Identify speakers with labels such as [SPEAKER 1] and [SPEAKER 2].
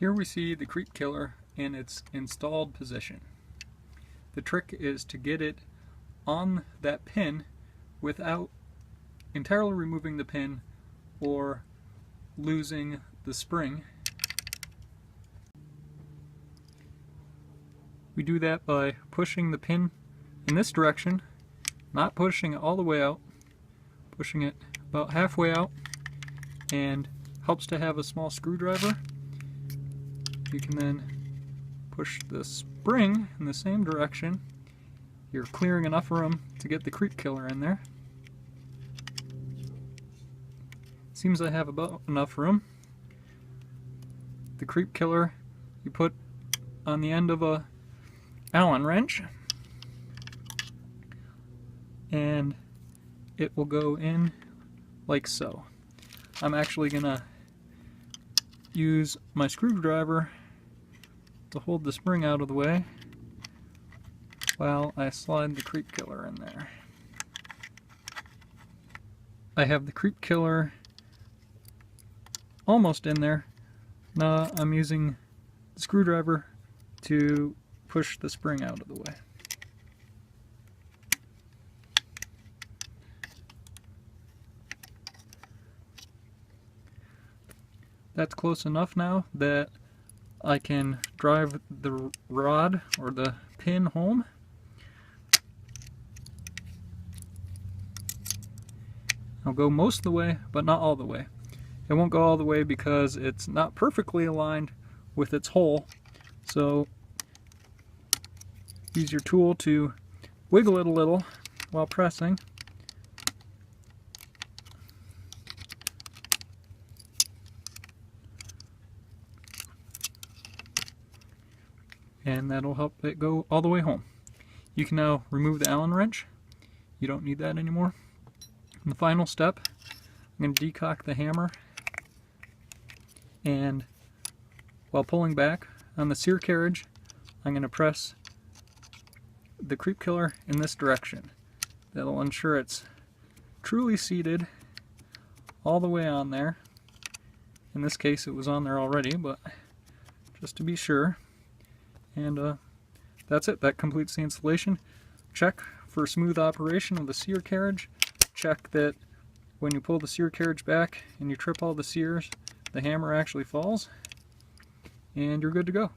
[SPEAKER 1] Here we see the creep killer in its installed position. The trick is to get it on that pin without entirely removing the pin or losing the spring. We do that by pushing the pin in this direction, not pushing it all the way out, pushing it about halfway out, and helps to have a small screwdriver. You can then push the spring in the same direction. You're clearing enough room to get the creep killer in there. Seems I have about enough room. The creep killer you put on the end of a Allen wrench, and it will go in like so. I'm actually gonna use my screwdriver to hold the spring out of the way while I slide the creep killer in there. I have the creep killer almost in there. Now I'm using the screwdriver to push the spring out of the way. That's close enough now that I can drive the rod or the pin home. I'll go most of the way, but not all the way. It won't go all the way because it's not perfectly aligned with its hole. So use your tool to wiggle it a little while pressing. And that'll help it go all the way home. You can now remove the Allen wrench. You don't need that anymore. And the final step, I'm going to decock the hammer, and while pulling back on the sear carriage, I'm going to press the creep killer in this direction. That'll ensure it's truly seated all the way on there. In this case it was on there already, but just to be sure. And that's it. That completes the installation. Check for smooth operation of the sear carriage. Check that when you pull the sear carriage back and you trip all the sears, the hammer actually falls, and you're good to go.